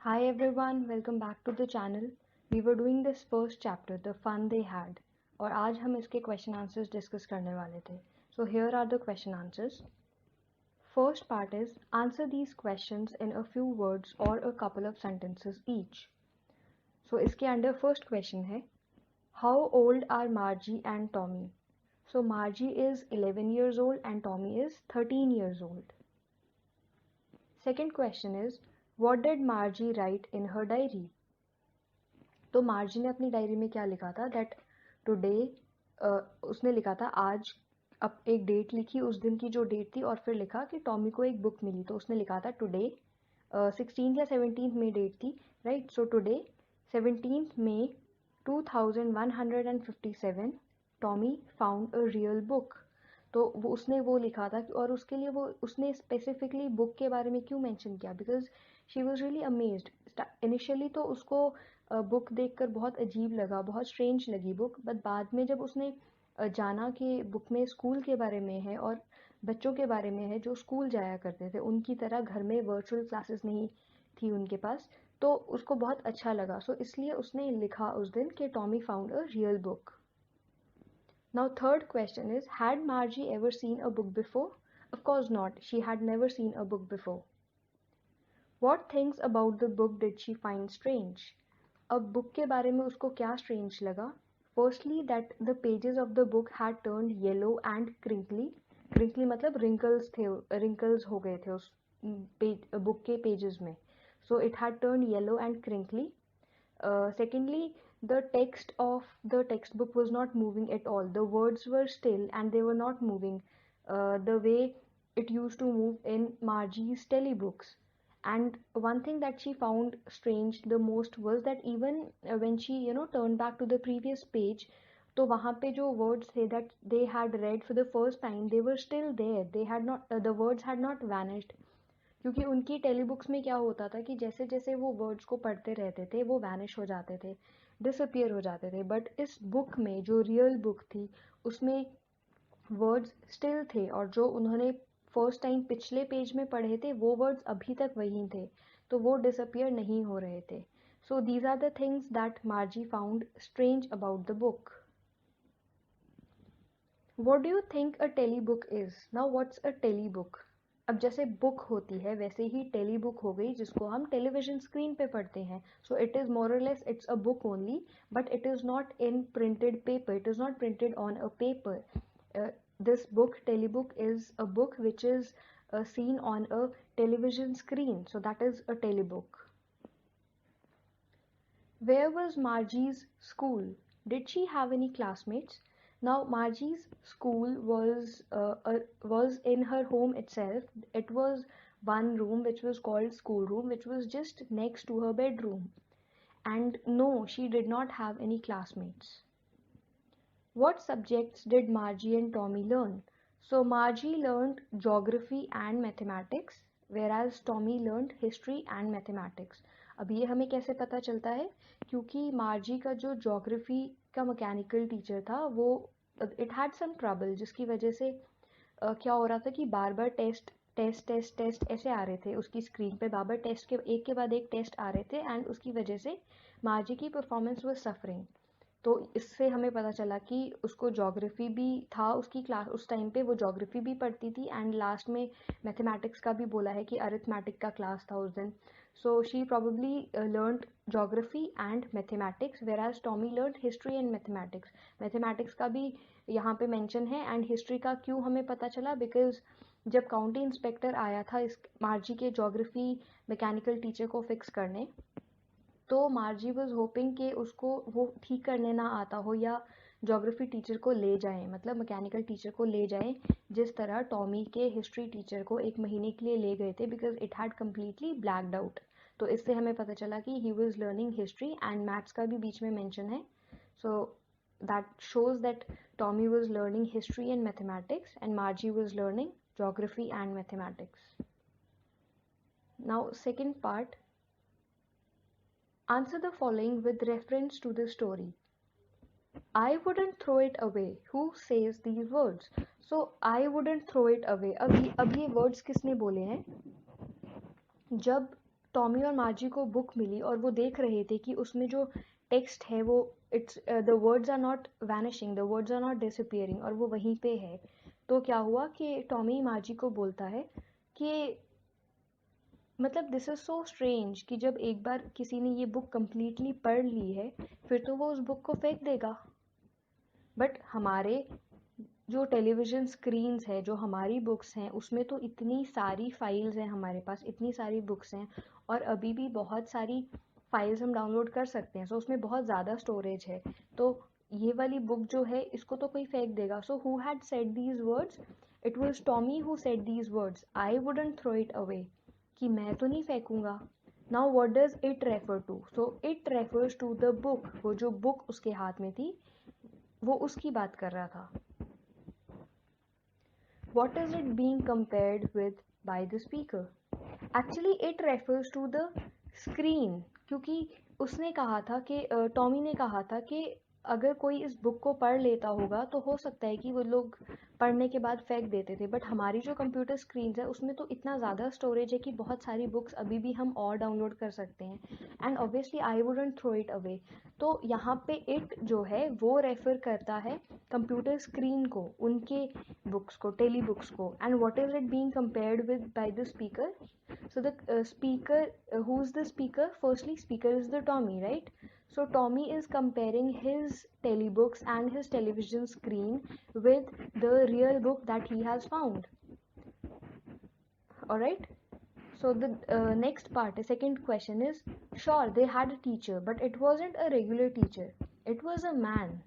Hi everyone, welcome back to the channel. We were doing this first chapter, the fun they had, और आज हम इसके question answers discuss करने वाले थे. So here are the question answers. First part is answer these questions in a few words or a couple of sentences each. So इसके under first question है How old are Margie and Tommy? So Margie is 11 years old and Tommy is 13 years old. Second question is What did Margie write in her diary? तो मार्जी ने अपनी diary में क्या लिखा था that today उसने लिखा था आज अब एक डेट लिखी उस दिन की जो डेट थी और फिर लिखा कि टॉमी को एक बुक मिली तो उसने लिखा था टुडे 16 या 17 में डेट थी right so today 17 May 2157 Tommy found a real book तो वो उसने वो लिखा था और उसके लिए वो उसने स्पेसिफिकली बुक के बारे में क्यों मेंशन किया because she was really amazed initially तो उसको बुक देखकर बहुत अजीब लगा बहुत स्ट्रेंज लगी बुक बट बाद में जब उसने जाना कि बुक में स्कूल के बारे में है और बच्चों के बारे में है जो स्कूल जाया करते थे उनकी तरह घर में वर्चुअल क्लासेस नहीं थी उनके पास तो उसको बहुत अच्छा लगा सो इसलिए उसने लिखा उस दिन कि Tommy found a real book. Now third question is had Margie ever seen a book before? Of course not. She had never seen a book before. What things about the book did she find strange? अब book के बारे में उसको क्या strange लगा firstly that the pages of the book had turned yellow and crinkly crinkly मतलब wrinkles थे wrinkles हो गए थे उस बुक के पेजेस में so it had turned yellow and crinkly secondly the text of the textbook was not moving at all the words were still and they were not moving the way it used to move in Margie's telebooks. And one thing that she found strange the most was that even when she turned back to the previous page तो वहाँ पे जो words थे that they had read for the first time they were still there they had not the words had not vanished क्योंकि उनकी टेलीबुक्स में क्या होता था कि जैसे जैसे वो वर्ड्स को पढ़ते रहते थे वो वैनिश हो जाते थे डिसअपियर हो जाते थे बट इस बुक में जो रियल बुक थी उसमें वर्ड्स स्टिल थे और जो उन्होंने फर्स्ट टाइम पिछले पेज में पढ़े थे वो वर्ड्स अभी तक वही थे तो वो डिसअपियर नहीं हो रहे थे so these are the things that Margie found strange about the book. What do you think a telebuck is? Now what's a telebook? अब जैसे बुक होती है वैसे ही टेली बुक हो गई जिसको हम टेलीविजन स्क्रीन पे पढ़ते हैं सो इट इज़ मोर और less it's a book only but it is not in printed paper it is not printed on a paper this book telebook is a book which is seen on a television screen so that is a telebook. Where was Margie's school? Did she have any classmates? Now Margie's school was in her home itself. It was one room which was called schoolroom which was just next to her bedroom. And no, she did not have any classmates. What subjects did Margie and Tommy learn? So Margie learned geography and mathematics whereas Tommy learned history and mathematics. अब ये हमें कैसे पता चलता है क्योंकि मार्जी का जो ज्योग्राफी का मैकेनिकल टीचर था वो इट हैड सम ट्रबल जिसकी वजह से क्या हो रहा था कि बार बार टेस्ट टेस्ट टेस्ट टेस्ट ऐसे आ रहे थे उसकी स्क्रीन पे बार बार टेस्ट के बाद एक टेस्ट आ रहे थे एंड उसकी वजह से मार्जी की परफॉर्मेंस वाज सफरिंग तो इससे हमें पता चला कि उसको ज्योग्राफी भी था उसकी क्लास उस टाइम पे वो ज्योग्राफी भी पढ़ती थी एंड लास्ट में मैथमेटिक्स का भी बोला है कि अरिथमेटिक का क्लास था उस दिन so she probably learned geography and mathematics whereas Tommy learn history and mathematics mathematics का भी यहाँ पे मेंशन है एंड हिस्ट्री का क्यों हमें पता चला बिकॉज जब काउंटी इंस्पेक्टर आया था इस मार्जी के ज्योग्राफी मैकेनिकल टीचर को फिक्स करने तो मार्जी वॉज होपिंग कि उसको वो ठीक करने ना आता हो या ज्योग्राफी टीचर को ले जाएं मतलब मैकेनिकल टीचर को ले जाएं जिस तरह टॉमी के हिस्ट्री टीचर को एक महीने के लिए ले गए थे because it had completely blacked out तो इससे हमें पता चला कि he was learning history and maths का भी बीच में मेंशन है so that shows that Tommy was learning history and mathematics and मार्जी was learning geography and mathematics. Now second part. Answer the following with reference to the story. I wouldn't throw it away. Who says these words? So I wouldn't throw it away. अब ये words किसने बोले हैं? जब Tommy और मार्जी को book मिली और वो देख रहे थे कि उसमें जो टेक्स्ट है वो it's the words are not vanishing, the words are not disappearing, और वो वहीं पे है। तो क्या हुआ कि टॉमी मार्जी को बोलता है कि मतलब दिस इज़ सो स्ट्रेंज कि जब एक बार किसी ने ये बुक कंप्लीटली पढ़ ली है फिर तो वो उस बुक को फेंक देगा, बट हमारे जो टेलीविज़न स्क्रीन्स है, जो हमारी बुक्स हैं, उसमें तो इतनी सारी फाइल्स हैं, हमारे पास इतनी सारी बुक्स हैं और अभी भी बहुत सारी फाइल्स हम डाउनलोड कर सकते हैं। सो उसमें बहुत ज़्यादा स्टोरेज है, तो ये वाली बुक जो है इसको तो कोई फेंक देगा। So who had said these words? It was Tommy who said these words, I wouldn't throw it away, कि मैं तो नहीं फेंकूंगा। Now what does it refer to? So it refers to the book, वो जो बुक उसके हाथ में थी वो उसकी बात कर रहा था। What is it being compared with by the speaker? Actually it refers to the screen, क्योंकि उसने कहा था कि टॉमी ने कहा था कि अगर कोई इस बुक को पढ़ लेता होगा तो हो सकता है कि वो लोग पढ़ने के बाद फेंक देते थे, बट हमारी जो कंप्यूटर स्क्रीन है उसमें तो इतना ज़्यादा स्टोरेज है कि बहुत सारी बुक्स अभी भी हम और डाउनलोड कर सकते हैं, and obviously I wouldn't throw it away. तो यहाँ पे इट जो है वो रेफर करता है कंप्यूटर स्क्रीन को, उनके बुक्स को, टेली बुक्स को। And what is it being compared with by the speaker? So the speaker, who's the speaker? Firstly, speaker is the Tommy, right? So Tommy is comparing his telebooks and his television screen with the real book that he has found. All right. So the next part, the second question is, sure they had a teacher, but it wasn't a regular teacher. It was a man.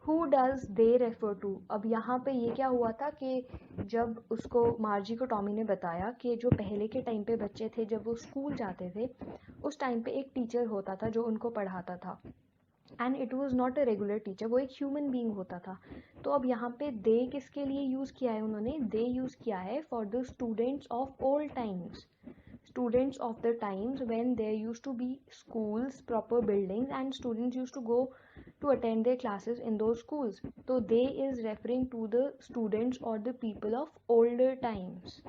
Who does they refer to? अब यहाँ पे ये क्या हुआ था कि जब उसको मार्जी को टॉमी ने बताया कि जो पहले के टाइम पे बच्चे थे जब वो स्कूल जाते थे उस टाइम पे एक टीचर होता था जो उनको पढ़ाता था, and it was not a regular teacher, वो एक ह्यूमन बींग होता था। तो अब यहाँ पे दे किसके लिए यूज़ किया है उन्होंने? दे यूज़ किया है for the students of old times, students of the times when there used to be schools, proper buildings, and students used to go to attend their classes in those schools. So they is referring to the students or the people of older times.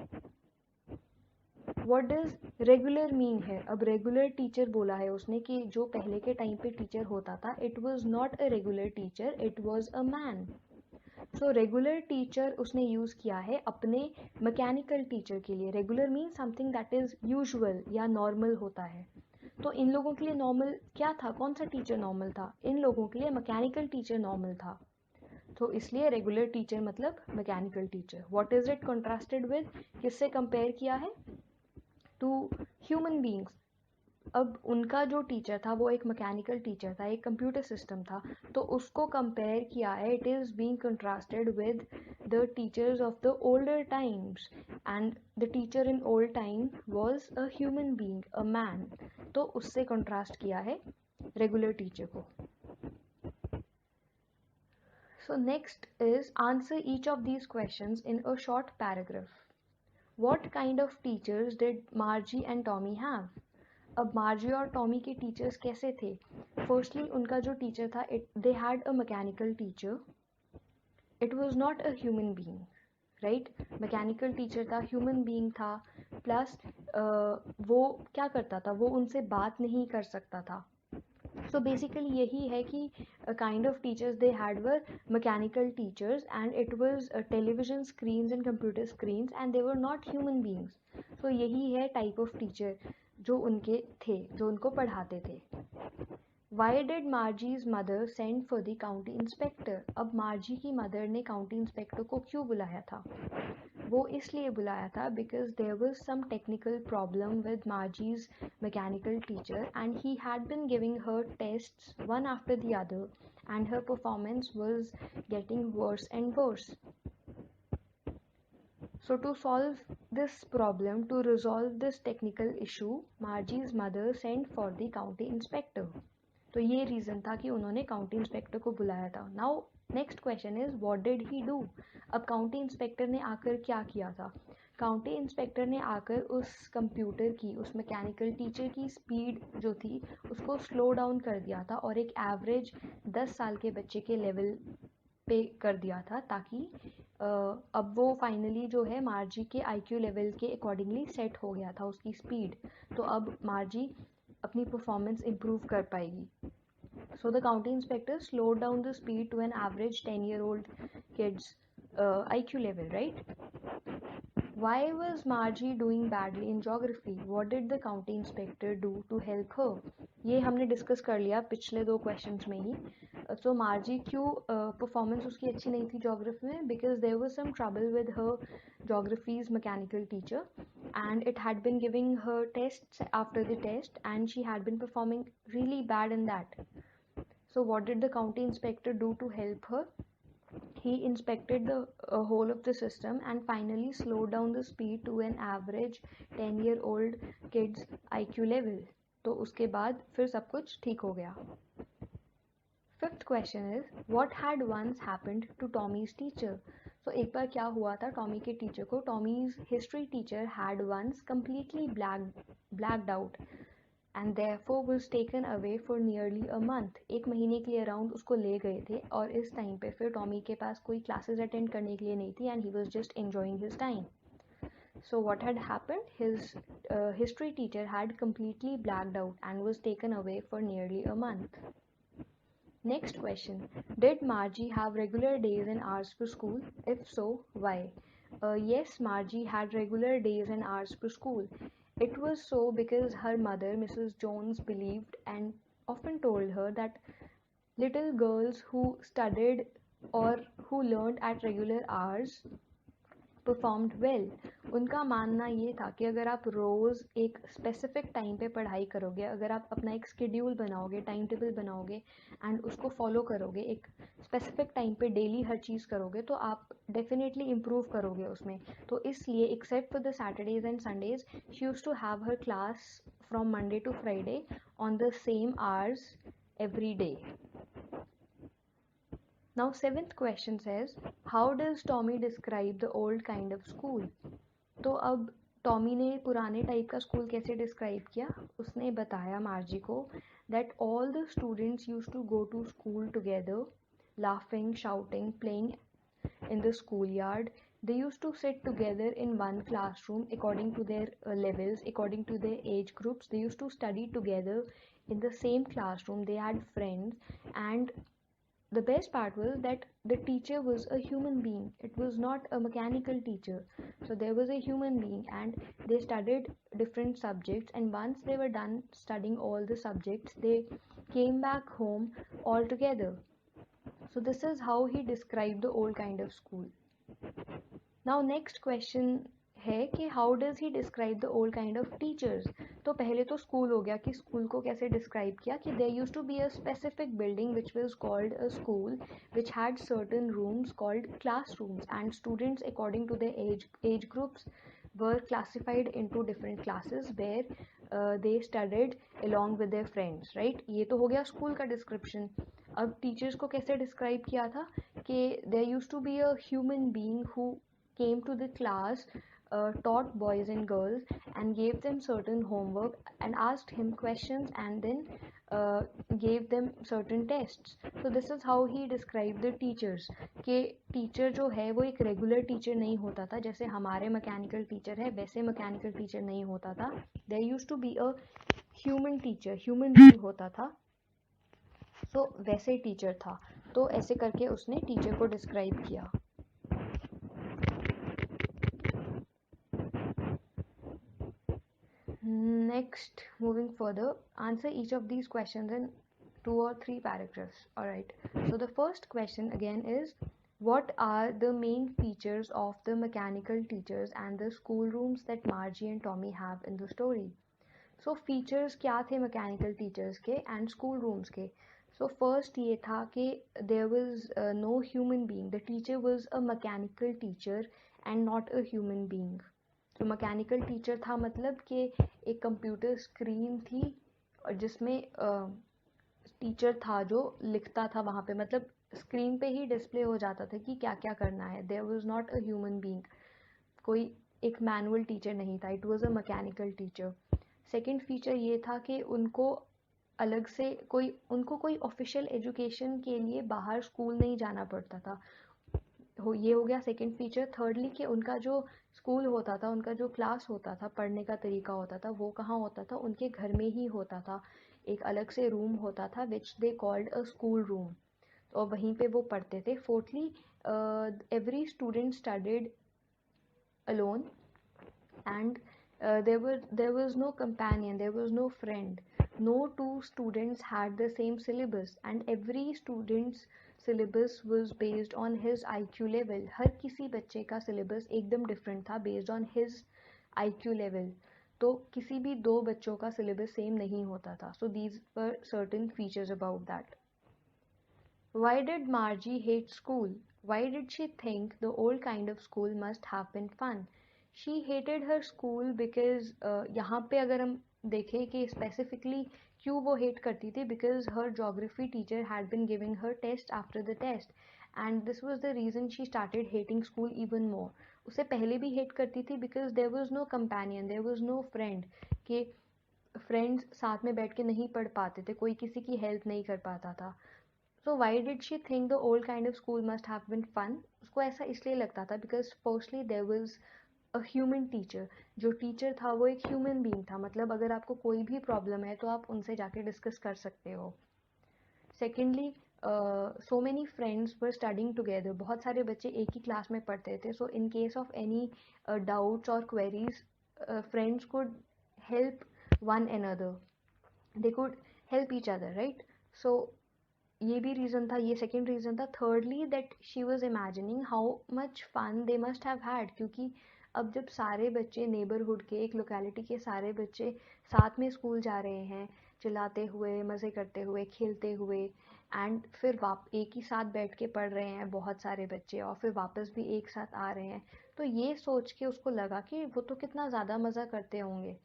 What does regular mean है? अब regular teacher बोला है उसने कि जो पहले के time पे टीचर होता था, it was not a regular teacher, it was a man. So regular teacher उसने यूज़ किया है अपने मैकेनिकल टीचर के लिए। Regular mean something that is usual या नॉर्मल होता है। तो इन लोगों के लिए नॉर्मल क्या था? कौन सा टीचर नॉर्मल था? इन लोगों के लिए मैकेनिकल टीचर नॉर्मल था, तो इसलिए रेगुलर टीचर मतलब mechanical teacher. What is it contrasted with? किससे कंपेयर किया है? To human beings. अब उनका जो टीचर था वो एक मैकेनिकल टीचर था, एक कंप्यूटर सिस्टम था, तो उसको कंपेयर किया है, it is being contrasted with the teachers of the older times, and the teacher in old time was a human being, a man. तो उससे कंट्रास्ट किया है रेगुलर टीचर को। So next is answer each of these questions in a short paragraph. What kind of teachers did मार्जी and Tommy have? अब मार्जी और Tommy के teachers कैसे थे? फर्स्टली उनका जो टीचर था, they had a mechanical teacher, it was not a human being, right? Mechanical teacher था, human being था, प्लस वो क्या करता था? वो उनसे बात नहीं कर सकता था। सो बेसिकली यही है कि kind of teachers they had were mechanical teachers, and it was television screens and computer screens, and they were not human beings. So यही है टाइप ऑफ टीचर जो उनके थे, जो उनको पढ़ाते थे। Why did Margie's mother send for the county inspector? अब मार्जी की मदर ने काउंटी इंस्पेक्टर को क्यों बुलाया था? वो इसलिए बुलाया था because there was some technical problem with Margie's mechanical teacher, and he had been giving her tests one after the other, and her performance was getting worse and worse. So to solve this problem, to resolve this technical issue, Margie's mother sent for the county inspector. तो ये reason था कि उन्होंने county inspector को बुलाया था. Now next question is what did he do? अब county inspector ने आकर क्या किया था? काउंटी इंस्पेक्टर ने आकर उस कंप्यूटर की, उस मैकेनिकल टीचर की स्पीड जो थी उसको स्लो डाउन कर दिया था और एक एवरेज 10 साल के बच्चे के लेवल पे कर दिया था, ताकि अब वो फाइनली जो है मार्जी के आईक्यू लेवल के अकॉर्डिंगली सेट हो गया था उसकी स्पीड, तो अब मार्जी अपनी परफॉर्मेंस इम्प्रूव कर पाएगी. So the county inspector slowed down the speed to an average 10-year-old kid's IQ level, right? Why was Margie doing badly in geography? What did the county inspector do to help her? ये हमने discuss कर लिया पिछले 2 questions में ही. So Margie क्यों performance उसकी अच्छी नहीं थी ज्योग्राफी में? Because there was some trouble with her geography's mechanical teacher, and it had been giving her tests after the test, and she had been performing really bad in that. So what did the county inspector do to help her? He inspected the whole of the system and finally slowed down the speed to an average 10-year-old kid's IQ level. तो उसके बाद फिर सब कुछ ठीक हो गया. Fifth question is, what had once happened to Tommy's teacher? So एक बार क्या हुआ था टॉमी के टीचर को? Tommy's history teacher had once completely blacked out and therefore was taken away for nearly a month. एक महीने के लिए अराउंड उसको ले गए थे और इस टाइम पे फिर टॉमी के पास कोई क्लासेस अटेंड करने के लिए नहीं थी and he was just enjoying his time. So what had happened? His history teacher had completely blacked out and was taken away for nearly a month. Next question. Did Margie have regular days and hours for school? If so, why? Yes, Margie had regular days and hours for school. It was so because her mother, Mrs. Jones, believed and often told her that little girls who studied or who learned at regular hours performed well. उनका मानना ये था कि अगर आप रोज़ एक specific time पे पढ़ाई करोगे, अगर आप अपना एक स्केड्यूल बनाओगे, टाइम टेबल बनाओगे एंड उसको फॉलो करोगे, एक स्पेसिफिक टाइम पे डेली हर चीज़ करोगे, तो आप डेफिनेटली इम्प्रूव करोगे उसमें. तो इसलिए except for the Saturdays and Sundays she used to have her class from Monday to Friday on the same hours every day. Now seventh question says, how does Tommy describe the old kind of school? तो अब Tommy ने पुराने type का school कैसे describe किया? उसने बताया मार्जी को that all the students used to go to school together, laughing, shouting, playing in the schoolyard. They used to sit together in one classroom according to their levels, according to their age groups. They used to study together in the same classroom. They had friends, and the best part was that the teacher was a human being. It was not a mechanical teacher. So there was a human being and they studied different subjects, and once they were done studying all the subjects, they came back home all together. So this is how he described the old kind of school. Now next question है कि how does he describe the old kind of teachers. तो पहले तो school हो गया कि school को कैसे डिस्क्राइब किया कि there used to be a specific building which was called a school which had certain rooms called classrooms and students according to their age groups were classified into different classes where they studied along with their friends, right? ये तो हो गया school का description. अब teachers को कैसे describe किया था कि there used to be a human being who came to the class, taught boys and girls and gave them certain homework and asked him questions and then gave them certain tests. So this is how he described the teachers कि teacher जो है वो एक regular teacher नहीं होता था, जैसे हमारे मैकेनिकल टीचर है वैसे मैकेनिकल टीचर नहीं होता था. There used to be a human teacher, human being होता था. तो वैसे टीचर था. तो ऐसे करके उसने टीचर को डिस्क्राइब किया. Next, moving further, answer each of these questions in 2 or 3 paragraphs. Alright, so the first question again is, what are the main features of the mechanical teachers and the schoolrooms that Margie and Tommy have in the story? So features क्या थे mechanical teachers के and schoolrooms के? So first ये था कि there was no human being. The teacher was a mechanical teacher and not a human being. तो mechanical teacher था मतलब कि एक कंप्यूटर स्क्रीन थी और जिसमें टीचर था जो लिखता था वहाँ पे, मतलब स्क्रीन पे ही डिस्प्ले हो जाता था कि क्या क्या करना है. There was not a human being, कोई एक मैनुअल टीचर नहीं था. It was a mechanical teacher. Second feature ये था कि उनको अलग से कोई ऑफिशियल एजुकेशन के लिए बाहर स्कूल नहीं जाना पड़ता था. ये हो गया सेकंड फीचर। थर्डली कि उनका जो स्कूल होता था, उनका जो क्लास होता था, पढ़ने का तरीका होता था, वो कहाँ होता था, उनके घर में ही होता था। एक अलग से रूम होता था which they called a school room, और वहीं पे वो पढ़ते थे। Fourthly, every student studied alone, and there was no companion, there was no friend. No two students had the same syllabus, and every student's syllabus was based on his IQ level. हर किसी बच्चे का syllabus एकदम different था based on his IQ level. तो किसी भी दो बच्चों का syllabus same नहीं होता था. So these were certain features about that. Why did Margie hate school? Why did she think the old kind of school must have been fun? She hated her school because यहाँ पे अगर हम देखें कि specifically क्यों वो hate करती थी, because her geography teacher had been giving her test after the test, and this was the reason she started hating school even more. उससे पहले भी hate करती थी because there was no companion, there was no friend, कि friends साथ में बैठ के नहीं पढ़ पाते थे, कोई किसी की help नहीं कर पाता था. So why did she think the old kind of school must have been fun? उसको ऐसा इसलिए लगता था because firstly there was a human teacher. जो टीचर था वो एक human being था, मतलब अगर आपको कोई भी प्रॉब्लम है तो आप उनसे जाके डिस्कस कर सकते हो. Secondly, so many friends were studying together. बहुत सारे बच्चे एक ही क्लास में पढ़ते थे. So in case of any doubts or queries, friends could help one another. They could help each other, right? So ये भी रीज़न था, ये सेकेंड रीज़न था. Thirdly that she was imagining how much fun they must have had, क्योंकि अब जब सारे बच्चे नेबरहुड के, एक लोकेलिटी के सारे बच्चे साथ में स्कूल जा रहे हैं, चिल्लाते हुए, मज़े करते हुए, खेलते हुए, एंड फिर एक ही साथ बैठ के पढ़ रहे हैं बहुत सारे बच्चे, और फिर वापस भी एक साथ आ रहे हैं, तो ये सोच के उसको लगा कि वो तो कितना ज़्यादा मज़ा करते होंगे.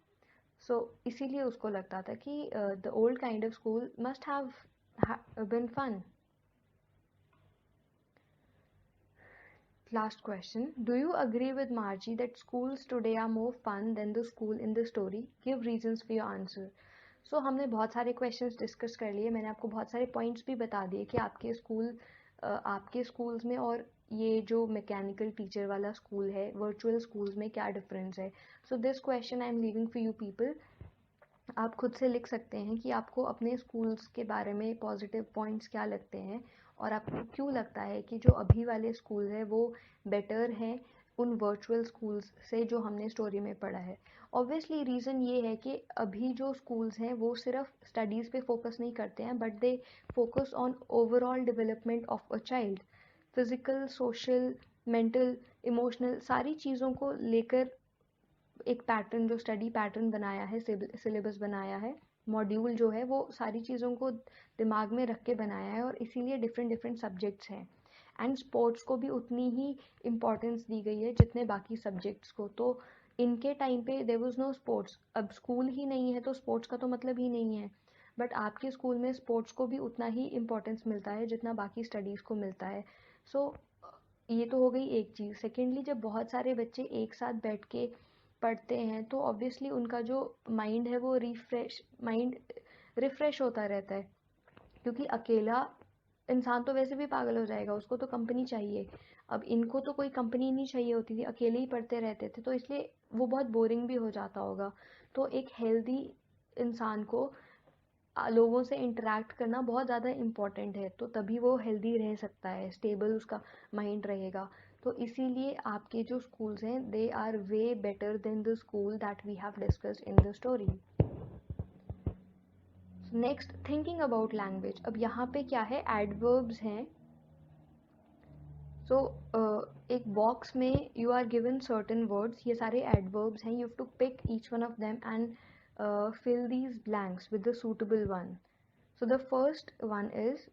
सो इसीलिए उसको लगता था कि the old kind of school must have been fun. Last question. Do you agree with Margie that schools today are more fun than the school in the story? Give reasons for your answer. So हमने बहुत सारे questions discuss कर लिए. मैंने आपको बहुत सारे points भी बता दिए कि आपके schools में और ये जो mechanical teacher वाला school है, virtual schools में क्या difference है. So this question I am leaving for you people. आप खुद से लिख सकते हैं कि आपको अपने स्कूल्स के बारे में पॉजिटिव पॉइंट्स क्या लगते हैं, और आपको क्यों लगता है कि जो अभी वाले स्कूल है वो बेटर हैं उन वर्चुअल स्कूल्स से जो हमने स्टोरी में पढ़ा है. ऑब्वियसली रीज़न ये है कि अभी जो स्कूल्स हैं वो सिर्फ स्टडीज़ पे फोकस नहीं करते हैं, but they focus on overall development of a child. Physical, social, mental, emotional सारी चीज़ों को लेकर एक पैटर्न, जो स्टडी पैटर्न बनाया है, सिलेबस बनाया है, मॉड्यूल जो है वो सारी चीज़ों को दिमाग में रख के बनाया है, और इसीलिए डिफरेंट डिफरेंट सब्जेक्ट्स हैं. एंड स्पोर्ट्स को भी उतनी ही इम्पोर्टेंस दी गई है जितने बाकी सब्जेक्ट्स को. तो इनके टाइम पे देयर वाज नो स्पोर्ट्स. अब स्कूल ही नहीं है तो स्पोर्ट्स का तो मतलब ही नहीं है, बट आपके स्कूल में स्पोर्ट्स को भी उतना ही इम्पोर्टेंस मिलता है जितना बाकी स्टडीज़ को मिलता है. सो ये तो हो गई एक चीज़. सेकेंडली, जब बहुत सारे बच्चे एक साथ बैठ के पढ़ते हैं तो ऑब्वियसली उनका जो माइंड है वो रिफ्रेश होता रहता है, क्योंकि अकेला इंसान तो वैसे भी पागल हो जाएगा, उसको तो कंपनी चाहिए. अब इनको तो कोई कंपनी नहीं चाहिए होती थी, अकेले ही पढ़ते रहते थे, तो इसलिए वो बहुत बोरिंग भी हो जाता होगा. तो एक हेल्दी इंसान को लोगों से इंटरेक्ट करना बहुत ज़्यादा इम्पॉर्टेंट है, तो तभी वो हेल्दी रह सकता है, स्टेबल उसका माइंड रहेगा. तो इसीलिए आपके जो स्कूल्स हैं they are way better than the school that we have discussed in the story. Next, thinking about language. अब यहाँ पे क्या है, एडवर्ब्स हैं. सो एक बॉक्स में you are given certain words, ये सारे एडवर्ब्स हैं. You have to pick each one of them and fill these blanks with the suitable one. So the first one is,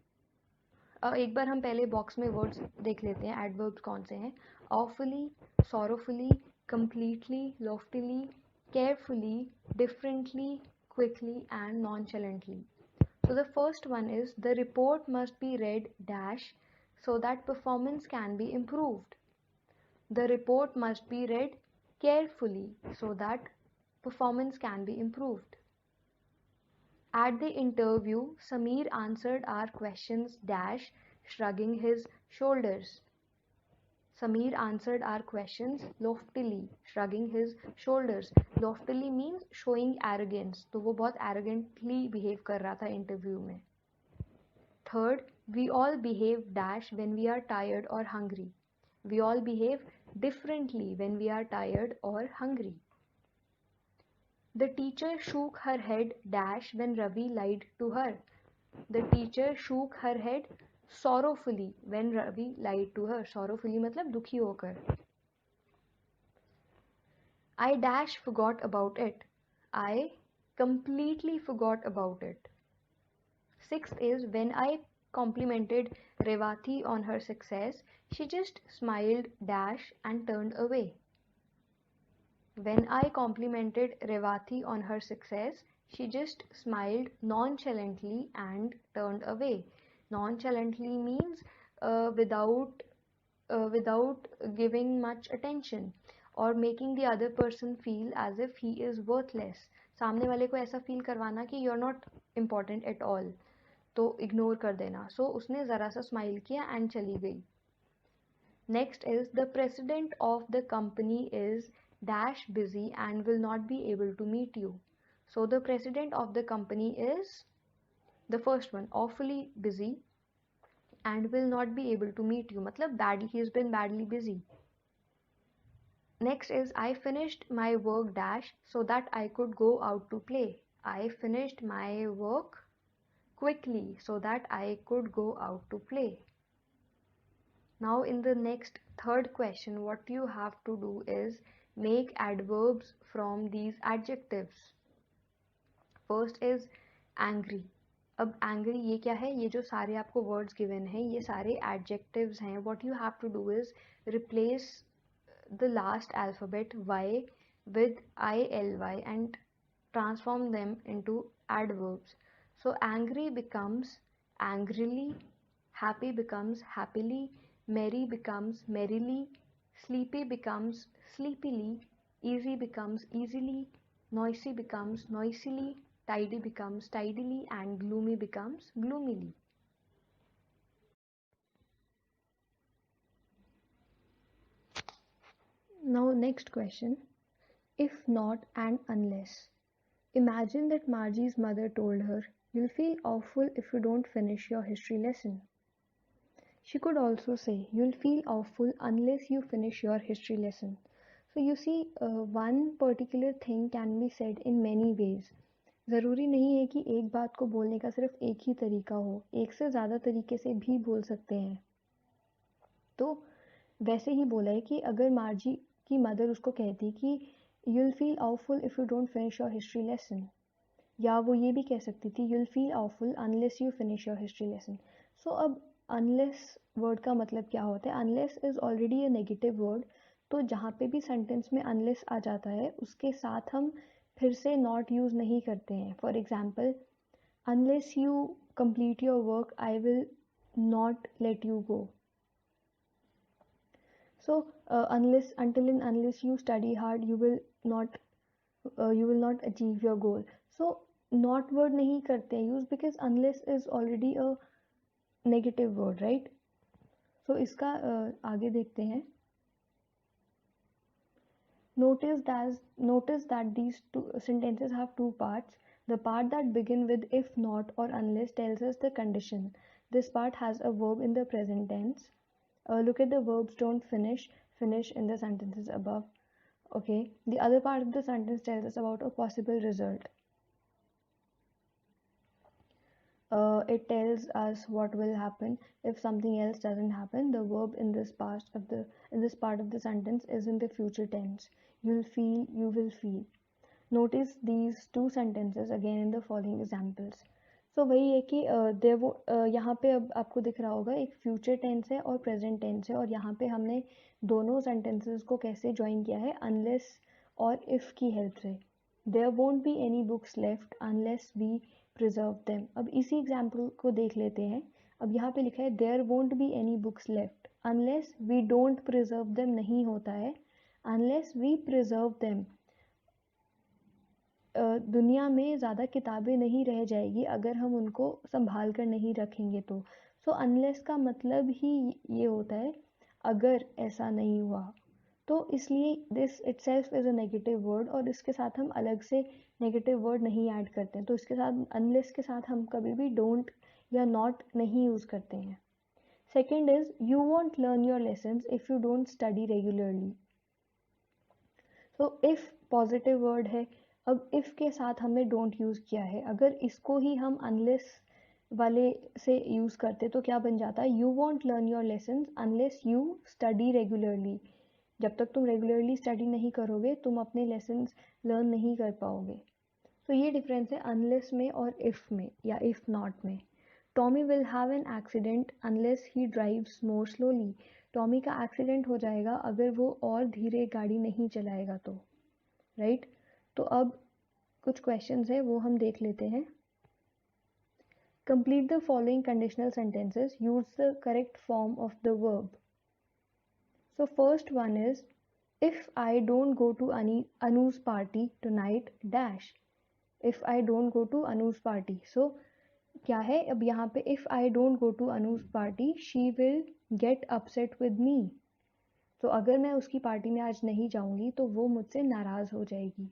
एक बार हम पहले बॉक्स में वर्ड्स देख लेते हैं, एडवर्ब्स कौन से हैं. awfully, sorrowfully, completely, loftily, carefully, differently, quickly and nonchalantly. So the first one is, the report must be read dash so that performance can be improved. The report must be read carefully so that performance can be improved. At the interview, Sameer answered our questions dash shrugging his shoulders. Sameer answered our questions loftily, shrugging his shoulders. Loftily means showing arrogance. तो वो बहुत arrogantly behave कर रहा था interview में. Third, we all behave dash when we are tired or hungry. We all behave differently when we are tired or hungry. The teacher shook her head dash when Ravi lied to her. The teacher shook her head sorrowfully when Ravi lied to her. Sorrowfully मतलब दुखी होकर. I dash forgot about it. I completely forgot about it. Sixth is when I complimented Revati on her success, she just smiled dash and turned away. When I complimented Revati on her success, she just smiled nonchalantly and turned away. Nonchalantly means without giving much attention or making the other person feel as if he is worthless. सामने वाले को ऐसा feel करवाना कि you're not important at all, तो ignore कर देना. So उसने ज़रा सा smile किया and चली गई. Next is the president of the company is dash busy and will not be able to meet you. So the president of the company is the first one, awfully busy and will not be able to meet you. मतलब badly, he has been badly busy. Next is I finished my work dash so that I could go out to play. I finished my work quickly so that I could go out to play. Now in the next third question, what you have to do is make adverbs from these adjectives. First is angry. अब angry ये क्या है? ये जो सारे आपको words given हैं ये सारे adjectives हैं. What you have to do is replace the last alphabet Y with ILY and transform them into adverbs. So angry becomes angrily, happy becomes happily, merry becomes merrily, sleepy becomes sleepily, easy becomes easily, noisy becomes noisily, tidy becomes tidily, and gloomy becomes gloomily. Now next question, if not and unless. Imagine that Margie's mother told her, "You'll feel awful if you don't finish your history lesson." She could also say, "You'll feel awful unless you finish your history lesson." So you see, one particular thing can be said in many ways. ज़रूरी नहीं है कि एक बात को बोलने का सिर्फ एक ही तरीका हो, एक से ज़्यादा तरीके से भी बोल सकते हैं. तो वैसे ही बोला है कि अगर मार्जी की मदर उसको कहती कि "You'll feel awful if you don't finish your history lesson", या वो ये भी कह सकती थी "You'll feel awful unless you finish your history lesson". So अब unless वर्ड का मतलब क्या होता है? unless is already a negative word, तो जहाँ पे भी सेंटेंस में unless आ जाता है उसके साथ हम फिर से not यूज़ नहीं करते हैं. For example, unless you complete your work I will not let you go. So until and unless you study hard you will not achieve your goal. So not word नहीं करते हैं use because unless is already a negative word, right? So इसका आगे देखते हैं. Notice that these two sentences have two parts. The part that begin with if not or unless tells us the condition. This part has a verb in the present tense. Look at the verbs don't finish in the sentences above. Okay, the other part of the sentence tells us about a possible result. It tells us what will happen if something else doesn't happen. The verb in this part of the sentence is in the future tense. You'll feel, you will feel. Notice these two sentences again in the following examples. So वही है कि यहाँ पे अब आपको दिख रहा होगा एक फ्यूचर टेंस है और प्रेजेंट टेंस है, और यहाँ पे हमने दोनों सेंटेंसेस को कैसे ज्वाइन किया है? अनलेस और इफ़ की हेल्प से. There won't be any books left unless we preserve them. अब इसी एग्जाम्पल को देख लेते हैं. अब यहाँ पे लिखा है there won't be any books left unless we don't preserve them नहीं होता है, अनलेस वी प्रिजर्व देम. दुनिया में ज़्यादा किताबें नहीं रह जाएगी अगर हम उनको संभाल कर नहीं रखेंगे तो. सो अनलेस का मतलब ही ये होता है अगर ऐसा नहीं हुआ, तो इसलिए this itself is a negative word, और इसके साथ हम अलग से नेगेटिव वर्ड नहीं ऐड करते हैं। तो इसके साथ अनलेस के साथ हम कभी भी डोंट या नॉट नहीं यूज करते हैं। Second is you want learn your lessons if you don't study regularly. तो इफ पॉजिटिव वर्ड है, अब इफ के साथ हमने डोंट यूज किया है, अगर इसको ही हम अनलेस वाले से यूज करते तो क्या बन जाता है, you want learn your lessons unless you study regularly. जब तक तुम रेगुलरली स्टडी नहीं करोगे तुम अपने लेसन्स लर्न नहीं कर पाओगे। तो ये डिफरेंस है अनलेस में और इफ में या इफ नॉट में। Tommy will have an accident unless he drives more slowly. Tommy का एक्सीडेंट हो जाएगा अगर वो और धीरे गाड़ी नहीं चलाएगा तो, राइट। तो अब कुछ क्वेश्चंस है वो हम देख लेते हैं। Complete the following conditional sentences, use the correct form of the verb. So first one is, if I don't go to Anu's party tonight dash. If I don't go to Anu's party, so क्या है अब यहाँ पे, if I don't go to Anu's party she will get upset with me. तो अगर मैं उसकी party में आज नहीं जाऊंगी तो वो मुझसे नाराज हो जाएगी।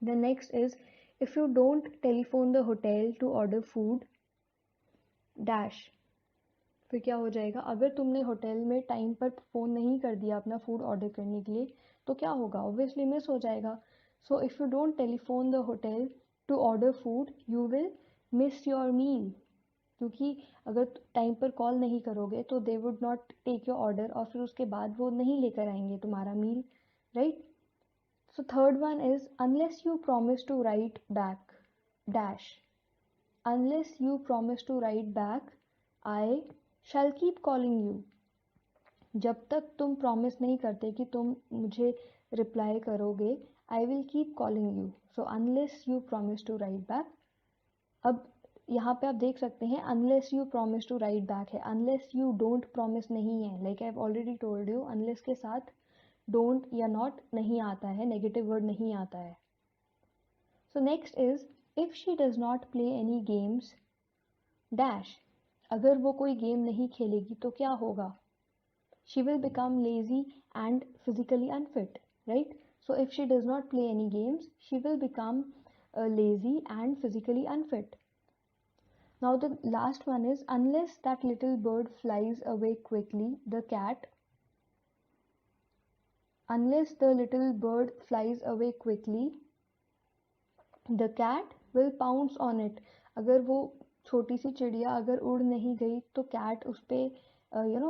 The next is, if you don't telephone the hotel to order food dash. फिर क्या हो जाएगा, अगर तुमने होटल में टाइम पर फ़ोन नहीं कर दिया अपना फूड ऑर्डर करने के लिए तो क्या होगा, ऑब्वियसली मिस हो जाएगा। So if you don't telephone the hotel to order food you will miss your meal, क्योंकि अगर टाइम पर कॉल नहीं करोगे तो they would not take your order और फिर उसके बाद वो नहीं लेकर आएंगे तुम्हारा meal, right. So third one is, unless you promise to write back dash. Unless you promise to write back I shall keep calling you. जब तक तुम प्रॉमिस नहीं करते कि तुम मुझे रिप्लाई करोगे, I will keep calling you. So unless you promise to write back. अब यहाँ पे आप देख सकते हैं unless you promise to write back है, अनलेस यू डोंट प्रॉमिस नहीं है। Like I have already told you, unless के साथ डोंट या नॉट नहीं आता है, नेगेटिव वर्ड नहीं आता है। So next is, if she does not play any games dash. अगर वो कोई गेम नहीं खेलेगी तो क्या होगा, she will become lazy and physically unfit, right? So if she does not play any games she will become lazy and physically unfit. Now the last one is, unless that little bird flies away quickly the cat. Unless the little bird flies away quickly the cat will pounce on it. अगर वो छोटी सी चिड़िया अगर उड़ नहीं गई तो cat उस पर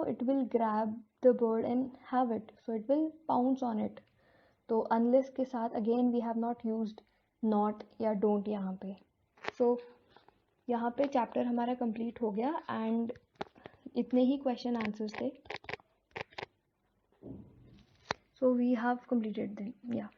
it will grab the bird and have it, so it will pounce on it. तो unless के साथ again we have not used not या don't यहाँ पे। so यहाँ पे चैप्टर हमारा कंप्लीट हो गया एंड इतने ही क्वेश्चन आंसर्स थे। so we have completed them, yeah.